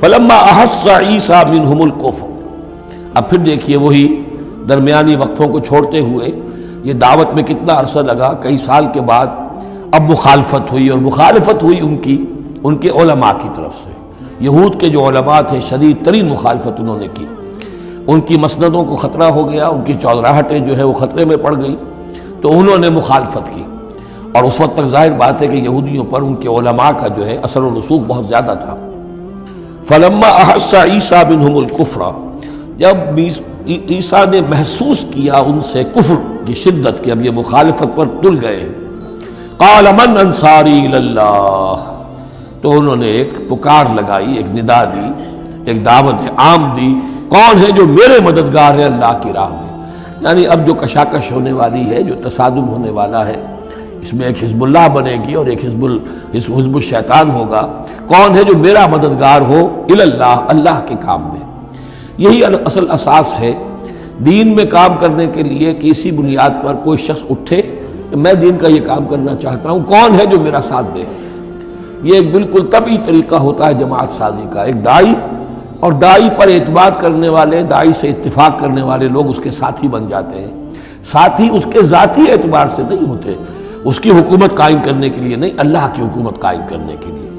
فلما احس عیسیٰ منہم الکفر، اب پھر دیکھیے وہی درمیانی وقفوں کو چھوڑتے ہوئے یہ دعوت میں کتنا عرصہ لگا، کئی سال کے بعد اب مخالفت ہوئی، اور مخالفت ہوئی ان کے علماء کی طرف سے۔ یہود کے جو علماء تھے شدید ترین مخالفت انہوں نے کی، ان کی مسندوں کو خطرہ ہو گیا، ان کی چودراہٹیں جو ہے وہ خطرے میں پڑ گئیں، تو انہوں نے مخالفت کی۔ اور اس وقت تک ظاہر بات ہے کہ یہودیوں پر ان کے علماء کا جو ہے اثر و رسوخ بہت زیادہ تھا۔ فلما احس عیسیٰ منہم الکفر، جب عیسیٰ نے محسوس کیا ان سے کفر کی شدت کہ اب یہ مخالفت پر تل گئے، قال من انصاری الی اللہ، تو انہوں نے ایک پکار لگائی، ایک ندا دی، ایک دعوت عام دی، کون ہے جو میرے مددگار ہے اللہ کی راہ میں؟ یعنی اب جو کشاکش ہونے والی ہے، جو تصادم ہونے والا ہے، اس میں ایک حزب اللہ بنے گی اور ایک حزب الشیطان ہوگا، کون ہے جو میرا مددگار ہو الی اللہ، اللہ کے کام میں۔ یہی اصل اساس ہے دین میں کام کرنے کے لیے کہ اسی بنیاد پر کوئی شخص اٹھے کہ میں دین کا یہ کام کرنا چاہتا ہوں، کون ہے جو میرا ساتھ دے۔ یہ ایک بالکل طبعی طریقہ ہوتا ہے جماعت سازی کا، ایک داعی اور داعی پر اعتماد کرنے والے، داعی سے اتفاق کرنے والے لوگ اس کے ساتھی بن جاتے ہیں۔ ساتھی اس کے ذاتی اعتبار سے نہیں ہوتے، اس کی حکومت قائم کرنے کے لیے نہیں، اللہ کی حکومت قائم کرنے کے لیے،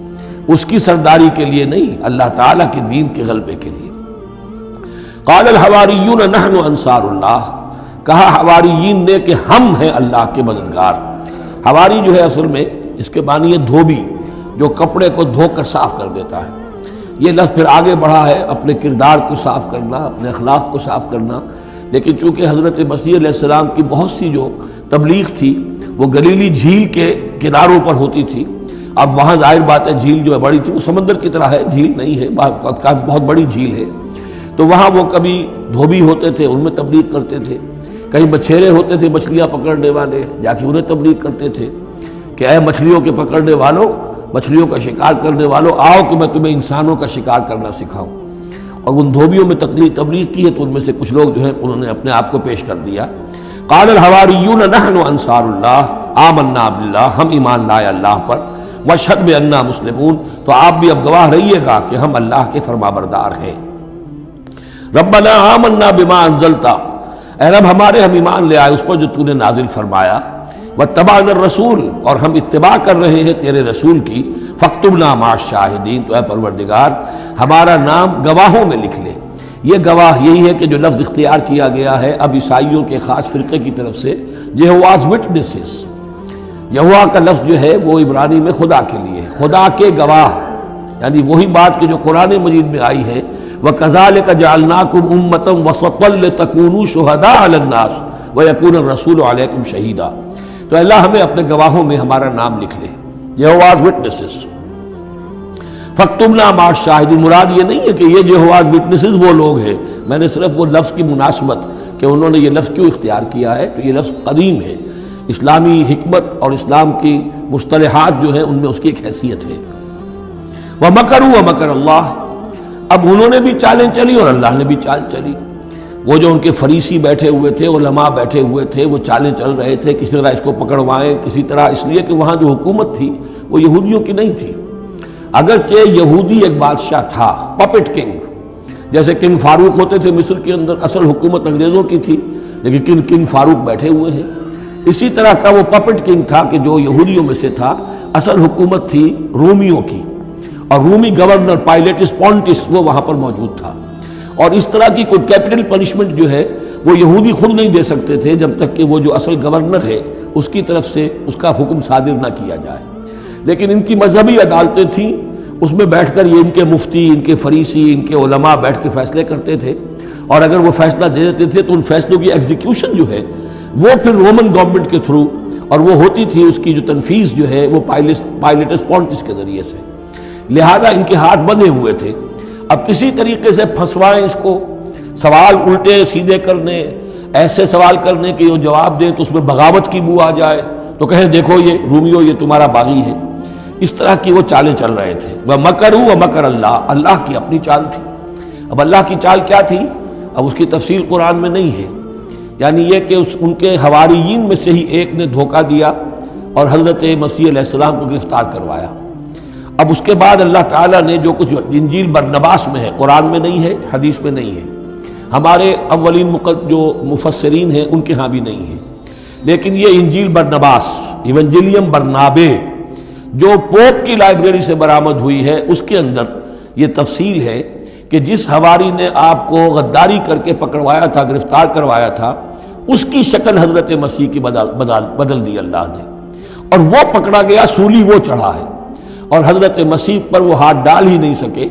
اس کی سرداری کے لیے نہیں، اللہ تعالیٰ کے دین کے غلبے کے لیے۔ قال الحواریون نحن انصار اللہ، کہا حواریین نے کہ ہم ہیں اللہ کے مددگار۔ حواری جو ہے اصل میں اس کے معنی ہے دھوبی، جو کپڑے کو دھو کر صاف کر دیتا ہے۔ یہ لفظ پھر آگے بڑھا ہے اپنے کردار کو صاف کرنا، اپنے اخلاق کو صاف کرنا، لیکن چونکہ حضرت مسیح علیہ السلام کی بہت سی جو تبلیغ تھی وہ گلیلی جھیل کے کناروں پر ہوتی تھی۔ اب وہاں ظاہر بات ہے جھیل جو ہے بڑی تھی، وہ سمندر کی طرح ہے، جھیل نہیں ہے، بہت بڑی جھیل ہے، تو وہاں وہ کبھی دھوبی ہوتے تھے، ان میں تبلیغ کرتے تھے، کہیں مچھیرے ہوتے تھے مچھلیاں پکڑنے والے، جا کے انہیں تبلیغ کرتے تھے کہ اے مچھلیوں کے پکڑنے والوں، مچھلیوں کا شکار کرنے والوں، آؤ کہ میں تمہیں انسانوں کا شکار کرنا سکھاؤں۔ اور ان دھوبیوں میں تبلیغ کی ہے، تو ان میں سے کچھ لوگ جو ہیں انہوں نے اپنے آپ کو پیش کر دیا۔ قال الحواریون نحن انصار اللہ آمنا باللہ، ہم ایمان لائے اللہ پر، واشہد بأننا مسلمون، تو آپ بھی اب گواہ رہیے گا کہ ہم اللہ کے فرمانبردار ہیں۔ ربنا آمنا بما انزلتا، اے رب ہمارے ہم ایمان لے آئے اس پر جو تو نے نازل فرمایا، واتبعنا الرسول، اور ہم اتباع کر رہے ہیں تیرے رسول کی، فاکتبنا مع الشاہدین، تو اے پروردگار ہمارا نام گواہوں میں لکھ لے۔ یہ گواہ یہی ہے کہ جو لفظ اختیار کیا گیا ہے اب عیسائیوں کے خاص فرقے کی طرف سے، یہواز وٹنسز، یہوا کا لفظ جو ہے وہ عبرانی میں خدا کے لیے، خدا کے گواہ، یعنی وہی بات کہ جو قرآن مجید میں آئی ہے، وَكَذَلِكَ جَعَلْنَاكُمْ أُمَّةً وَسَطًا لِتَكُونُوا شُهَدَاءَ عَلَى النَّاسِ وَيَكُونَ الرَّسُولُ عَلَيْكُمْ شَهِيدًا، تو اللہ ہمیں اپنے گواہوں میں ہمارا نام لکھ لے، یہواز وٹنسز۔ فَاكْتُبْنَا مَعَ الشَّاهِدِينَ، مراد یہ نہیں ہے کہ یہ یہواز وٹنسز وہ لوگ ہیں، میں نے صرف وہ لفظ کی مناسبت کہ انہوں نے یہ لفظ کیوں اختیار کیا ہے، تو یہ لفظ قدیم ہے، اسلامی حکمت اور اسلام کی مصطلحات جو ہیں ان میں اس کی ایک حیثیت ہے۔ وَمَكَرُوا وَمَكَرَ اللَّهُ، اب انہوں نے بھی چالیں چلی اور اللہ نے بھی چال چلی۔ وہ جو ان کے فریسی بیٹھے ہوئے تھے، علماء بیٹھے ہوئے تھے، وہ چالیں چل رہے تھے کسی طرح اس کو پکڑوائیں، کسی طرح، اس لیے کہ وہاں جو حکومت تھی وہ یہودیوں کی نہیں تھی۔ اگرچہ یہودی ایک بادشاہ تھا، پپٹ کنگ، جیسے کنگ فاروق ہوتے تھے مصر کے اندر، اصل حکومت انگریزوں کی تھی، لیکن کنگ فاروق بیٹھے ہوئے ہیں۔ اسی طرح کا وہ پپٹ کنگ تھا کہ جو یہودیوں میں سے تھا، اصل حکومت تھی رومیوں کی، اور رومی گورنر پائلیٹس پونٹس وہ وہاں پر موجود تھا۔ اور اس طرح کی کوئی کیپٹل پنشمنٹ جو ہے وہ یہودی خود نہیں دے سکتے تھے جب تک کہ وہ جو اصل گورنر ہے اس کی طرف سے اس کا حکم صادر نہ کیا جائے، لیکن ان کی مذہبی عدالتیں تھیں، اس میں بیٹھ کر یہ ان کے مفتی، ان کے فریسی، ان کے علماء بیٹھ کے فیصلے کرتے تھے، اور اگر وہ فیصلہ دے دیتے تھے تو ان فیصلوں کی ایگزیکیوشن جو ہے وہ پھر رومن گورنمنٹ کے تھرو، اور وہ ہوتی تھی اس کی جو تنفیذ جو ہے وہ پائلیٹس پونٹس کے ذریعے سے، لہذا ان کے ہاتھ بندھے ہوئے تھے۔ اب کسی طریقے سے پھنسوائیں اس کو، سوال الٹے سیدھے کرنے، ایسے سوال کرنے کہ وہ جواب دیں تو اس میں بغاوت کی بو آ جائے، تو کہیں دیکھو یہ رومیو یہ تمہارا باغی ہے، اس طرح کی وہ چالیں چل رہے تھے۔ وَمَكَرُوا وَمَكَرَ اللَّهُ، اللہ کی اپنی چال تھی۔ اب اللہ کی چال کیا تھی، اب اس کی تفصیل قرآن میں نہیں ہے، یعنی یہ کہ ان کے حواریین میں سے ہی ایک نے دھوکہ دیا اور حضرت مسیح علیہ السلام کو گرفتار کروایا۔ اب اس کے بعد اللہ تعالیٰ نے جو کچھ انجیل برنباس میں ہے، قرآن میں نہیں ہے، حدیث میں نہیں ہے، ہمارے اولین جو مفسرین ہیں ان کے ہاں بھی نہیں ہے، لیکن یہ انجیل برنباس، ایونجیلیم برنابے، جو پوپ کی لائبریری سے برآمد ہوئی ہے، اس کے اندر یہ تفصیل ہے کہ جس حواری نے آپ کو غداری کر کے پکڑوایا تھا، گرفتار کروایا تھا، اس کی شکل حضرت مسیح کی بدل دی اللہ نے، اور وہ پکڑا گیا، سولی وہ چڑھا ہے، اور حضرت مسیح پر وہ ہاتھ ڈال ہی نہیں سکے،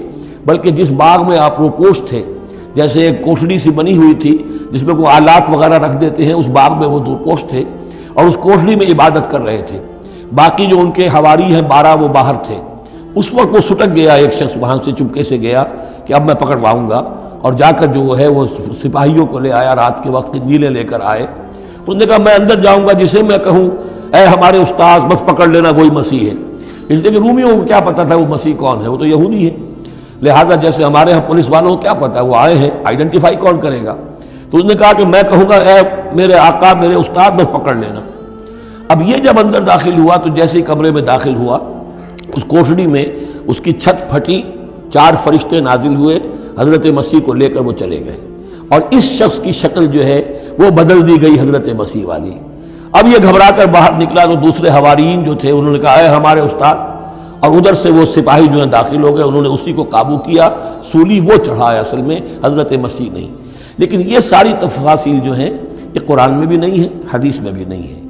بلکہ جس باغ میں آپ روپوش تھے، جیسے ایک کوٹھڑی سی بنی ہوئی تھی جس میں کوئی آلات وغیرہ رکھ دیتے ہیں، اس باغ میں وہ روپوش تھے اور اس کوٹھڑی میں عبادت کر رہے تھے، باقی جو ان کے حواری ہیں 12 وہ باہر تھے۔ اس وقت وہ سٹک گیا، ایک شخص وہاں سے چپکے سے گیا کہ اب میں پکڑواؤں گا، اور جا کر جو ہے وہ سپاہیوں کو لے آیا، رات کے وقت قندیلیں لے کر آئے، اس نے کہا میں اندر جاؤں گا، جسے میں کہوں اے ہمارے استاد بس پکڑ لینا وہی مسیح ہے، اس لیے کہ رومیوں کو کیا پتا تھا وہ مسیح کون ہے، وہ تو یہودی ہے، لہذا جیسے ہمارے ہاں پولیس والوں کو کیا پتا ہے وہ آئے ہیں، آئیڈینٹیفائی کون کرے گا، تو اس نے کہا کہ میں کہوں گا اے میرے آقا میرے استاد بس پکڑ لینا۔ اب یہ جب اندر داخل ہوا تو جیسے ہی کمرے میں داخل ہوا، اس کوٹھڑی میں اس کی چھت پھٹی، 4 فرشتے نازل ہوئے، حضرت مسیح کو لے کر وہ چلے گئے، اور اس شخص کی شکل جو ہے وہ بدل دی گئی حضرت مسیح والی۔ اب یہ گھبرا کر باہر نکلا تو دوسرے حواریین جو تھے انہوں نے کہا اے ہمارے استاد، اور ادھر سے وہ سپاہی جو ہیں داخل ہو گئے، انہوں نے اسی کو قابو کیا، سولی وہ چڑھا ہے اصل میں، حضرت مسیح نہیں۔ لیکن یہ ساری تفاصیل جو ہیں یہ قرآن میں بھی نہیں ہے، حدیث میں بھی نہیں ہے۔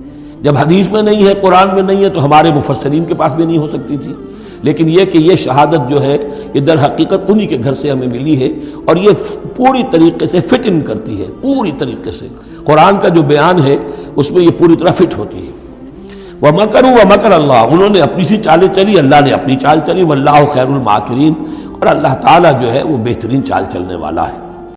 جب حدیث میں نہیں ہے، قرآن میں نہیں ہے، تو ہمارے مفسرین کے پاس بھی نہیں ہو سکتی تھی، لیکن یہ کہ یہ شہادت جو ہے یہ در حقیقت انہی کے گھر سے ہمیں ملی ہے، اور یہ پوری طریقے سے فٹ ان کرتی ہے، پوری طریقے سے قرآن کا جو بیان ہے اس میں یہ پوری طرح فٹ ہوتی ہے۔ وَمَكَرُوا وَمَكَرَ اللَّهُ، انہوں نے اپنی سی چالیں چلی، اللہ نے اپنی چال چلی، وَاللَّهُ خَيْرُ الْمَاكِرِينَ، اور اللہ تعالیٰ جو ہے وہ بہترین چال چلنے والا ہے۔